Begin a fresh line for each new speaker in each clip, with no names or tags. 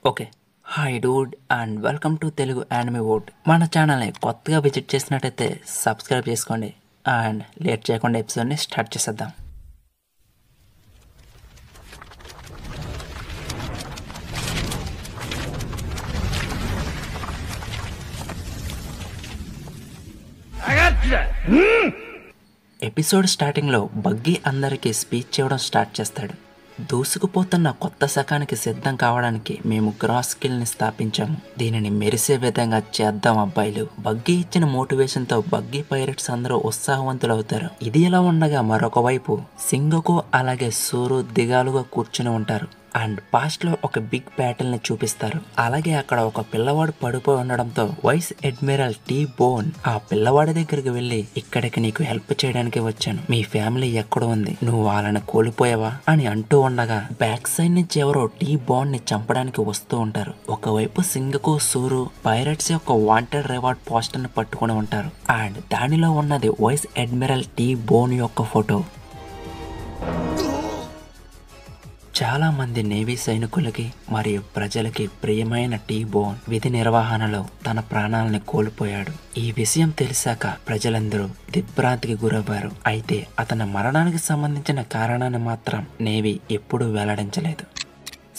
Okay. Hi Dude and welcome to Telugu anime vote. మన ఛానల్ని కొత్తగా విజిట్ చేసినట్టయితే సబ్స్క్రైబ్ చేసుకోండి అండ్ లేట్ చేయకుండా ఎపిసోడ్ని స్టార్ట్ చేసేద్దాం. ఎపిసోడ్ స్టార్టింగ్లో బగ్గీ అందరికీ స్పీచ్ చేయడం స్టార్ట్ చేస్తాడు. దూసుకుపోతున్న కొత్త శకానికి సిద్ధం కావడానికి మేము గ్రాస్ స్కిల్ ని స్థాపించాము. దీనిని మెరిసే విధంగా చేద్దాం అబ్బాయిలు. బగ్గీ ఇచ్చిన మోటివేషన్ తో బగ్గీ పైరట్స్ అందరూ ఉత్సాహవంతులవుతారు. ఇది ఇలా ఉండగా మరొక వైపు సింగకు అలాగే సూరు దిగాలుగా కూర్చుని ఉంటారు అండ్ పాస్ట్ లో ఒక బిగ్ బ్యాటిల్ ని చూపిస్తారు. అలాగే అక్కడ ఒక పిల్లవాడు పడిపోయి ఉండడంతో వైస్ అడ్మిరల్ టీ బోన్ ఆ పిల్లవాడి దగ్గరికి వెళ్లి, ఇక్కడికి నీకు హెల్ప్ చేయడానికి వచ్చాను, మీ ఫ్యామిలీ ఎక్కడ ఉంది, నువ్వు వాళ్ళని కోల్పోయావా అని అంటూ ఉండగా బ్యాక్ సైడ్ నుంచి ఎవరో టీ బోన్ ని చంపడానికి వస్తూ ఉంటారు. ఒకవైపు సింగకు సూరు పైరట్స్ యొక్క వాంటెడ్ రివార్డ్ పోస్టర్ ని పట్టుకుని ఉంటారు అండ్ దానిలో ఉన్నది వైస్ అడ్మిరల్ టీ బోన్ యొక్క ఫోటో. చాలా మంది నేవీ సైనికులకి మరియు ప్రజలకి ప్రియమైన టీ బోన్ విధి నిర్వహణలో తన ప్రాణాలని కోల్పోయాడు. ఈ విషయం తెలిసాక ప్రజలందరూ దిగ్భ్రాంతికి గురవ్వారు. అయితే అతని మరణానికి సంబంధించిన కారణాన్ని మాత్రం నేవీ ఎప్పుడూ వెల్లడించలేదు.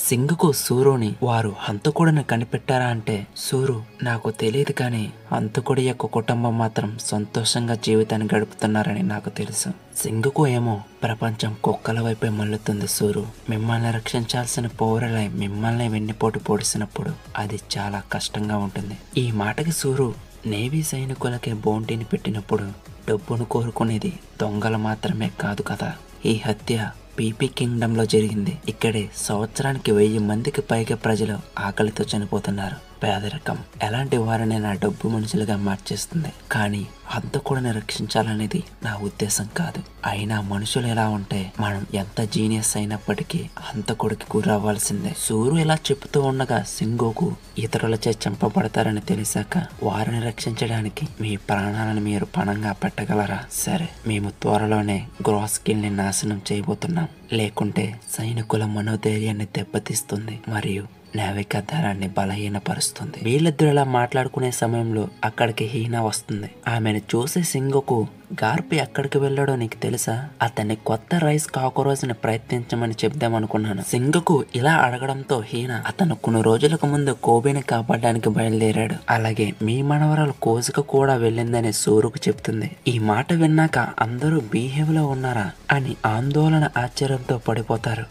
సింగకు సూరుని వారు హంతకుడిని కనిపెట్టారా అంటే, సూరు నాకు తెలియదు కానీ హంతకుడి యొక్క కుటుంబం మాత్రం సంతోషంగా జీవితాన్ని గడుపుతున్నారని నాకు తెలుసు. సింగకు ఏమో ప్రపంచం కుక్కల వైపే మల్లుతుంది సూరు, మిమ్మల్ని రక్షించాల్సిన పౌరులై మిమ్మల్ని వెన్నుపోటు పొడిసినప్పుడు అది చాలా కష్టంగా ఉంటుంది. ఈ మాటకి సూరు నేవీ సైనికులకే బౌంటీని పెట్టినప్పుడు డబ్బును కోరుకునేది దొంగలు మాత్రమే కాదు కదా. ఈ హత్య పీపీ కింగ్డమ్ లో జరిగింది. ఇక్కడే సంవత్సరానికి 1000 మందికి పైగా ప్రజలు ఆకలితో చనిపోతున్నారు. పేదరికం ఎలాంటి వారిని నా డబ్బు మనుషులుగా మార్చేస్తుంది. కానీ హంతకుడిని రక్షించాలనేది నా ఉద్దేశం కాదు. అయినా మనుషులు ఎలా ఉంటే మనం ఎంత జీనియస్ అయినప్పటికీ హంతకుడికి గురవ్వాల్సిందే. సూరు ఇలా చెప్తూ ఉండగా సింగోకు ఇతరులచే చంపబడతారని తెలిసాక, వారిని రక్షించడానికి మీ ప్రాణాలను మీరు పణంగా పెట్టగలరా? సరే, మేము త్వరలోనే గ్రాస్ స్కిల్ ని నాశనం చేయబోతున్నాం, లేకుంటే సైనికుల మనోధైర్యాన్ని దెబ్బతీస్తుంది మరియు నావికా దళాన్ని బలహీనపరుస్తుంది. వీళ్ళిద్దరు ఇలా మాట్లాడుకునే సమయంలో అక్కడికి హీనా వస్తుంది. ఆమెను చూసి సింగకు, గార్పి ఎక్కడికి వెళ్ళాడో నీకు తెలుసా? అతన్ని కొత్త రైస్ కాకరోజుని ప్రయత్నించమని చెప్దామనుకున్నాను. సింగకు ఇలా అడగడంతో హీనా, అతను కొన్ని రోజులకు ముందు కోబిని కాపాడడానికి బయలుదేరాడు, అలాగే మీ మనవరాలు కోజుకు కూడా వెళ్ళిందని సూరుకు చెప్తుంది. ఈ మాట విన్నాక అందరూ బీహేవ్ లో ఉన్నారా అని ఆందోళన ఆశ్చర్యంతో పడిపోతారు.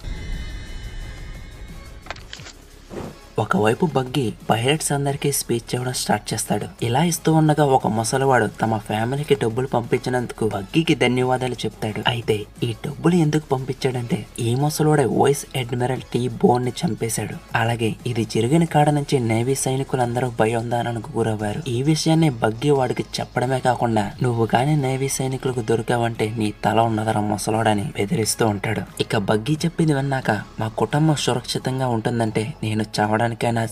ఒకవైపు బగ్గీ పైరట్స్ అందరికీ స్పీచ్ ఇవ్వడం స్టార్ట్ చేస్తాడు. ఇలా ఇస్తూ ఉండగా ఒక ముసలివాడు తమ ఫ్యామిలీకి డబ్బులు పంపించినందుకు బగ్గీకి ధన్యవాదాలు చెప్తాడు. అయితే ఈ డబ్బులు ఎందుకు పంపించాడంటే, ఈ ముసలివాడే వైస్ అడ్మిరల్ టీ బోన్ ని చంపేశాడు. అలాగే ఇది జరిగిన కాడ నుంచి నేవీ సైనికులందరూ భయోందానానికి గురవ్వారు. ఈ విషయాన్ని బగ్గీ వాడికి చెప్పడమే కాకుండా, నువ్వు గాని నేవీ సైనికులకు దొరికావంటే నీ తల ఉన్నదరా ముసలోడని బెదిరిస్తూ ఉంటాడు. ఇక బగ్గీ చెప్పింది విన్నాక, మా కుటుంబం సురక్షితంగా ఉంటుందంటే నేను చావడానికి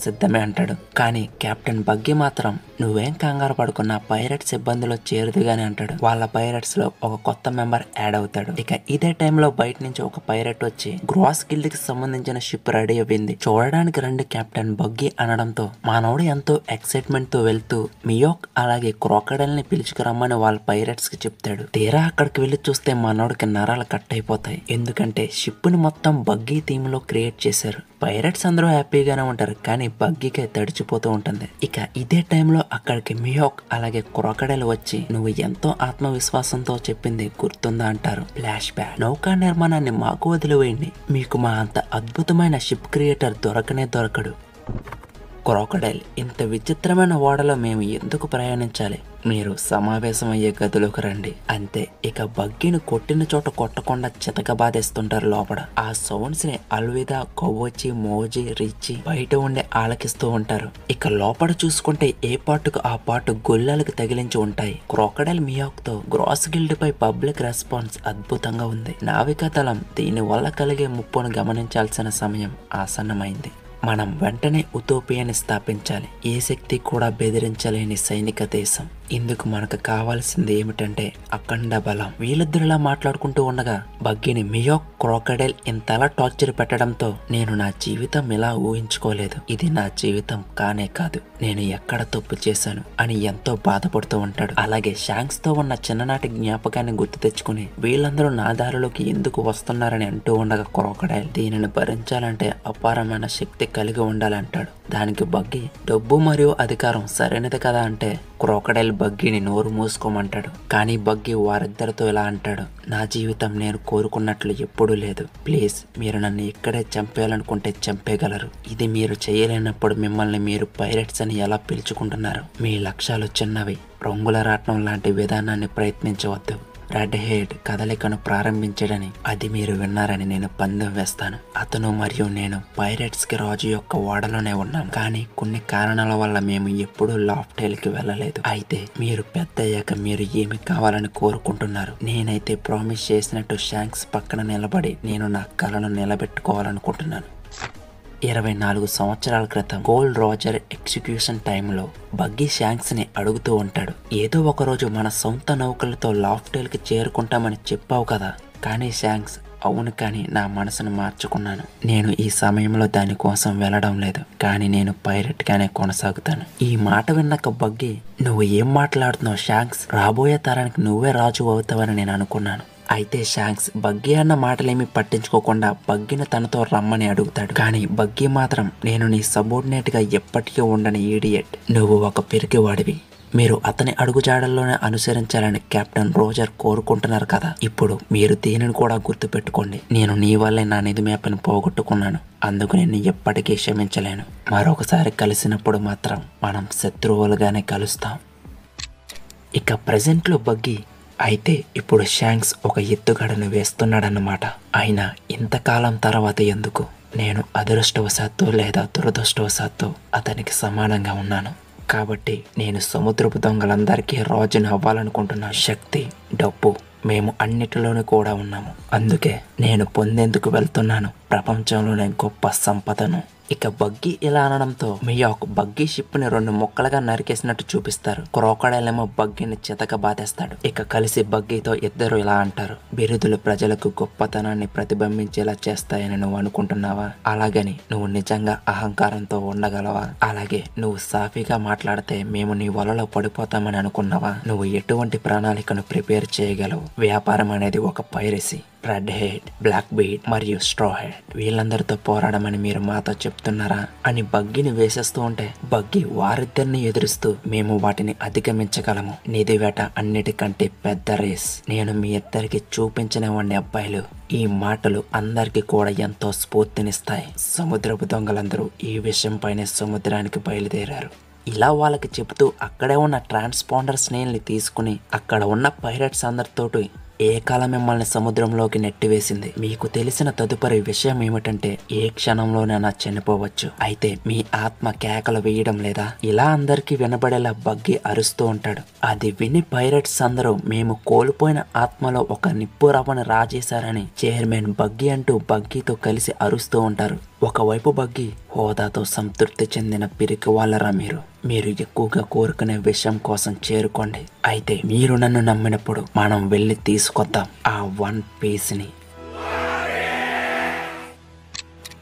సిద్ధమే అంటాడు. కానీ కెప్టెన్ బగ్గీ మాత్రం, నువ్వేం కంగారు పడుకున్నా పైరట్స్ ఇబ్బందిలో చేరుదుగానే అంటాడు. వాళ్ళ పైరట్స్ లో ఒక కొత్త మెంబర్ యాడ్ అవుతాడు. ఇక ఇదే టైంలో బయట నుంచి ఒక పైరట్ వచ్చి, గ్రాస్ గిల్డ్ కి సంబంధించిన షిప్ రెడీ అయింది, చూడడానికి రండి కెప్టెన్ బగ్గీ అనడంతో మానవుడు ఎంతో ఎక్సైట్మెంట్ తో వెళ్తూ మియోక్ అలాగే క్రోకడైల్ ని పిలుచుకురమ్మని వాళ్ళ పైరట్స్ కి చెప్తాడు. తీరా అక్కడికి వెళ్లి చూస్తే మనోడికి నరాలు కట్ అయిపోతాయి. ఎందుకంటే షిప్ ని మొత్తం బగ్గీ థీమ్ లో క్రియేట్ చేశారు. పైరట్స్ అందరూ హ్యాపీగానే ఉంటారు, కానీ బగ్గీకే తడిచిపోతూ ఉంటుంది. ఇక ఇదే టైంలో అక్కడికి మియోక్ అలాగే క్రోకడైల్ వచ్చి, నువ్వు ఎంతో ఆత్మవిశ్వాసంతో చెప్పింది గుర్తుందా అంటారు. ఫ్లాష్ బ్యాక్, నౌకా నిర్మాణాన్ని మాకు వదిలివేయండి, మీకు మా అంత అద్భుతమైన షిప్ క్రియేటర్ దొరకనే దొరకడు. క్రోకడైల్, ఇంత విచిత్రమైన ఓడలో మేము ఎందుకు ప్రయాణించాలి, మీరు సమావేశం అయ్యే గదిలోకి రండి అంతే. ఇక బగ్గీని కొట్టిన చోట కొట్టకుండా చితకబాదేస్తుంటారు లోపల. ఆ సౌండ్స్ ని అల్విదా, కొవ్వొచ్చి, మోజీ, రిచి బయట ఉండే ఆలకిస్తూ ఉంటారు. ఇక లోపల చూసుకుంటే ఏ పాటుకు ఆ పాటు గొల్లలకు తగిలించి ఉంటాయి. క్రోకడైల్ మియాక్ తో గ్రాస్ గిల్డ్ పై పబ్లిక్ రెస్పాన్స్ అద్భుతంగా ఉంది. నావికా దళం దీని వల్ల కలిగే ముప్పును గమనించాల్సిన సమయం ఆసన్నమైంది. మనం వెంటనే ఉతోపియాని స్థాపించాలి, ఏ శక్తి కూడా బెదిరించలేని సైనిక దేశం. ఇందుకు మనకు కావాల్సింది ఏమిటంటే అఖండ బలం. వీళ్ళిద్దరిలా మాట్లాడుకుంటూ ఉండగా బగ్గీని మియో క్రోకడైల్ ఇంతలా టార్చర్ పెట్టడంతో నేను నా జీవితం ఇలా ఊహించుకోలేదు, ఇది నా జీవితం కానే కాదు, నేను ఎక్కడ తప్పు చేశాను అని ఎంతో బాధపడుతూ ఉంటాడు. అలాగే షాంక్స్ తో ఉన్న చిన్ననాటి జ్ఞాపకాన్ని గుర్తు తెచ్చుకుని వీళ్ళందరూ నా దారిలోకి ఎందుకు వస్తున్నారని అంటూ ఉండగా క్రోకడైల్ దీనిని భరించాలంటే అపారమైన శక్తి కలిగి ఉండాలంటాడు. దానికి బగ్గీ డబ్బు మరియు అధికారం సరైనది కదా అంటే క్రోకడైల్ బగ్గీని నోరు మూసుకోమంటాడు. కానీ బగ్గీ వారిద్దరితో ఇలా అంటాడు, నా జీవితం నేను కోరుకున్నట్లు ఎప్పుడూ లేదు, ప్లీజ్ మీరు నన్ను ఇక్కడే చంపేయాలనుకుంటే చంపేయగలరు, ఇది మీరు చేయలేనప్పుడు మిమ్మల్ని మీరు పైరట్స్ అని ఎలా పిలుచుకుంటున్నారు, మీ లక్ష్యాలు చిన్నవి, రంగుల రాట్నం లాంటి విధానాన్ని ప్రయత్నించవద్దు, రెడ్ హెడ్ కదలికను ప్రారంభించడని అది మీరు విన్నారని నేను పందెం వేస్తాను. అతను మరియు నేను పైరట్స్ కి రాజు యొక్క ఓడలోనే ఉన్నాం, కానీ కొన్ని కారణాల వల్ల మేము ఎప్పుడూ లాఫ్టైల్ కి వెళ్ళలేదు. అయితే మీరు పెద్ద అయ్యాక మీరు ఏమి కావాలని కోరుకుంటున్నారు? నేనైతే ప్రామిస్ చేసినట్టు షాంక్స్ పక్కన నిలబడి నేను నా కలను నిలబెట్టుకోవాలనుకుంటున్నాను. 24 సంవత్సరాల క్రితం గోల్డ్ రోజర్ ఎగ్జిక్యూషన్ టైంలో బగ్గీ షాంక్స్ ని అడుగుతూ ఉంటాడు, ఏదో ఒకరోజు మన సొంత నౌకలతో లాఫ్టైల్ కి చేరుకుంటామని చెప్పావు కదా. కానీ షాంక్స్ అవును, కానీ నా మనసును మార్చుకున్నాను, నేను ఈ సమయంలో దానికోసం వెళ్ళడం లేదు, కానీ నేను పైరట్ గానే కొనసాగుతాను. ఈ మాట విన్నాక బగ్గీ నువ్వు ఏం మాట్లాడుతున్నావు షాంక్స్, రాబోయే తరానికి నువ్వే రాజు అవుతావని నేను అనుకున్నాను. అయితే షాంక్స్ బగ్గీ అన్న మాటలేమి పట్టించుకోకుండా బగ్గీని తనతో రమ్మని అడుగుతాడు. కానీ బగ్గీ మాత్రం నేను నీ సబోర్డినేట్ గా ఎప్పటికీ ఉండని ఈడియట్, నువ్వు ఒక పిరికివాడివి, మీరు అతని అడుగుజాడల్లోనే అనుసరించాలని కెప్టెన్ రోజర్ కోరుకుంటున్నారు కదా, ఇప్పుడు మీరు దీనిని కూడా గుర్తు పెట్టుకోండి, నేను నీ వల్లే నా నిధి మ్యాప్ని పోగొట్టుకున్నాను, అందుకు నేను ఎప్పటికీ క్షమించలేను, మరొకసారి కలిసినప్పుడు మాత్రం మనం శత్రువులుగానే కలుస్తాం. ఇక ప్రెజెంట్ లో బగ్గీ అయితే ఇప్పుడు షాంక్స్ ఒక ఎత్తుగడను వేస్తున్నాడన్నమాట. అయినా ఇంతకాలం తర్వాత ఎందుకు? నేను అదృష్టవశాత్తు లేదా దురదృష్టవశాత్తు అతనికి సమానంగా ఉన్నాను, కాబట్టి నేను సముద్రపు దొంగలందరికీ రాజుని అవ్వాలనుకుంటున్నాను. శక్తి, డబ్బు మేము అన్నిటిలోనూ కూడా ఉన్నాము, అందుకే నేను పొందేందుకు వెళ్తున్నాను ప్రపంచంలోనే గొప్ప సంపదను. ఇక బగ్గీ ఇలా అనడంతో మియాక్ బగ్గీ షిప్ ని 2 ముక్కలుగా నరికేసినట్టు చూపిస్తారు. క్రోకడైల్ ఏమో బగ్గీని చితక బాధేస్తాడు. ఇక కలిసి బగ్గీతో ఇద్దరు ఇలా అంటారు, బిరుదులు ప్రజలకు గొప్పతనాన్ని ప్రతిబింబించేలా చేస్తాయని నువ్వు అనుకుంటున్నావా? అలాగని నువ్వు నిజంగా అహంకారంతో ఉండగలవా? అలాగే నువ్వు సాఫీగా మాట్లాడితే మేము నీ వలలో పడిపోతామని అనుకున్నావా? నువ్వు ఎటువంటి ప్రణాళికను ప్రిపేర్ చేయగలవు? వ్యాపారం అనేది ఒక piracy, red head, black bead మరియు స్ట్రా హెడ్ వీళ్ళందరితో పోరాడమని మీరు మాతో చెప్తున్నారా అని బగ్గీని వేసేస్తూ ఉంటే బగ్గీ వారిద్దరిని ఎదురుస్తూ మేము వాటిని అధిగమించగలము, నిధి వేట అన్నిటికంటే పెద్ద రేస్, నేను మీ ఇద్దరికి చూపించనివ్వండి అబ్బాయిలు. ఈ మాటలు అందరికి కూడా ఎంతో స్ఫూర్తినిస్తాయి. సముద్రపు దొంగలందరూ ఈ విషయం పైనే సముద్రానికి బయలుదేరారు. ఇలా వాళ్ళకి చెబుతూ అక్కడే ఉన్న ట్రాన్స్పాండర్ స్నేహిల్ని తీసుకుని అక్కడ ఉన్న పైరట్స్ అందరితోటి ఏ కాలం మిమ్మల్ని సముద్రంలోకి నెట్టివేసింది? మీకు తెలిసిన తదుపరి విషయం ఏమిటంటే ఏ క్షణంలోనైనా చనిపోవచ్చు, అయితే మీ ఆత్మ కేకలు వేయడం లేదా? ఇలా అందరికీ వినబడేలా బగ్గీ అరుస్తూ ఉంటాడు. అది విని పైరట్స్ అందరూ మేము కోల్పోయిన ఆత్మలో ఒక నిప్పు రవ్వను రాజేశారని చైర్మన్ బగ్గీ అంటూ బగ్గీతో కలిసి అరుస్తూ ఉంటారు. ఒకవైపు బగ్గీ హోదాతో సంతృప్తి చెందిన పిరికి వాళ్ళరా మీరు ఎక్కువగా కోరుకునే విషయం కోసం చేరుకోండి, అయితే మీరు నన్ను నమ్మినప్పుడు మనం వెళ్ళి తీసుకొద్దాం ఆ 1 పీస్ని.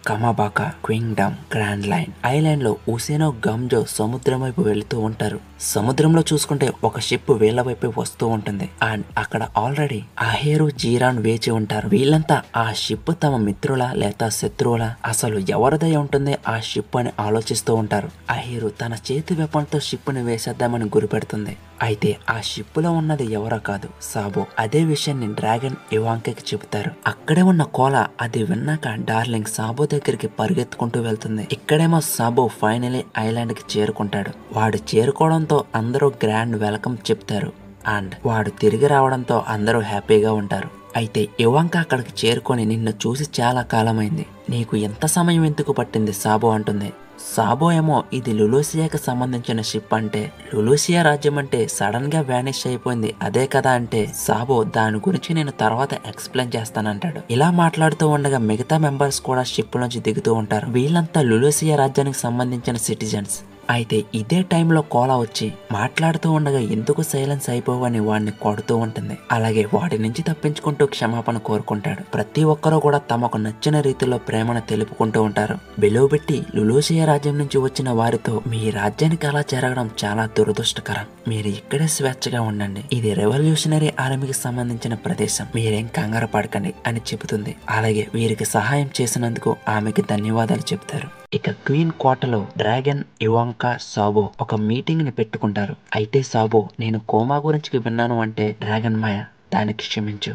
కమాబాకా క్వింగ్డమ్ గ్రాండ్ లైన్ ఐలాండ్ లో ఉసేనో గమ్జో సముద్రం వైపు వెళుతూ ఉంటారు. సముద్రంలో చూసుకుంటే ఒక షిప్ వీళ్ళ వైపు వస్తూ ఉంటుంది అండ్ అక్కడ ఆల్రెడీ అహేరు, జీరాన్ వేచి ఉంటారు. వీళ్ళంతా ఆ షిప్ తమ మిత్రుల లేదా శత్రువుల, అసలు ఎవరిదై ఉంటుంది ఆ షిప్ అని ఆలోచిస్తూ ఉంటారు. అహేరు తన చేతి వెపన్తో షిప్ ని వేసేద్దామని గురిపెడుతుంది. అయితే ఆ షిప్ లో ఉన్నది ఎవరో కాదు, సాబో. అదే విషయాన్ని డ్రాగన్ ఇవాంకకి చెబుతారు. అక్కడే ఉన్న కోల అది విన్నాక డార్లింగ్ సాబో దగ్గరికి పరిగెత్తుకుంటూ వెళ్తుంది. ఇక్కడేమో సాబో ఫైనలీ ఐలాండ్ కి చేరుకుంటాడు. వాడు చేరుకోవడంతో అందరూ గ్రాండ్ వెల్కమ్ చెప్తారు అండ్ వాడు తిరిగి రావడంతో అందరూ హ్యాపీగా ఉంటారు. అయితే ఇవాంక అక్కడికి చేరుకొని నిన్ను చూసి చాలా కాలమైంది, నీకు ఎంత సమయం ఎందుకు పట్టింది సాబో అంటుంది. సాబో ఏమో ఇది లులోసియాకి సంబంధించిన షిప్ అంటే లులోసియా రాజ్యం అంటే సడన్ గా వ్యానిష్ అయిపోయింది అదే కదా అంటే సాబో దాని గురించి నేను తర్వాత ఎక్స్ప్లెయిన్ చేస్తానంటాడు. ఇలా మాట్లాడుతూ ఉండగా మిగతా మెంబర్స్ కూడా షిప్ నుంచి దిగుతూ ఉంటారు. వీళ్ళంతా లులోసియా రాజ్యానికి సంబంధించిన సిటిజన్స్. అయితే ఇదే టైంలో కోలా వచ్చి మాట్లాడుతూ ఉండగా ఎందుకు సైలెన్స్ అయిపోవని వాడిని కొడుతూ ఉంటుంది. అలాగే వాడి నుంచి తప్పించుకుంటూ క్షమాపణ కోరుకుంటాడు. ప్రతి ఒక్కరూ కూడా తమకు నచ్చిన రీతిలో ప్రేమను తెలుపుకుంటూ ఉంటారు. బెలోబెట్టి లులోషియా రాజ్యం నుంచి వచ్చిన వారితో మీ రాజ్యానికి అలా జరగడం చాలా దురదృష్టకరం. మీరు ఇక్కడే స్వేచ్ఛగా ఉండండి. ఇది రెవల్యూషనరీ ఆర్మీకి సంబంధించిన ప్రదేశం. మీరేం కంగారు పడకండి అని చెబుతుంది. అలాగే వీరికి సహాయం చేసినందుకు ఆమెకి ధన్యవాదాలు చెప్తారు. ఇక క్వీన్ కోటలో డ్రాగన్, ఇవాంకా, సాబో ఒక మీటింగ్ ని పెట్టుకుంటారు. అయితే సాబో, నేను కోమా గురించి విన్నాను అంటే డ్రాగన్ మాయ, దానికి క్షమించు.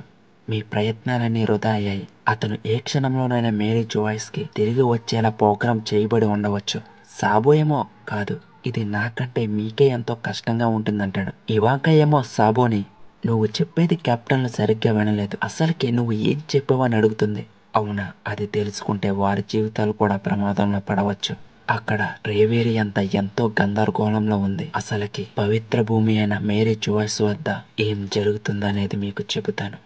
మీ ప్రయత్నాలన్నీ వృధా అయ్యాయి. అతను ఏ క్షణంలోనైనా మేరీ జోయిస్ కి తిరిగి వచ్చేలా ప్రోగ్రాం చేయబడి ఉండవచ్చు. సాబో ఏమో కాదు, ఇది నాకంటే మీకే ఎంతో కష్టంగా ఉంటుందంటాడు. ఇవాంకా ఏమో సాబోని, నువ్వు చెప్పేది కెప్టెన్లు సరిగ్గా వినలేదు, అసలుకి నువ్వు ఏం చెప్పావని అడుగుతుంది. అవునా, అది తెలుసుకుంటే వారి జీవితాలు కూడా ప్రమాదంలో పడవచ్చు. అక్కడ రేవేరి అంతా ఎంతో గందరగోళంలో ఉంది. అసలుకి పవిత్ర భూమి అయిన మేరీ జోయిస్ వద్ద ఏం జరుగుతుందనేది మీకు చెబుతాను.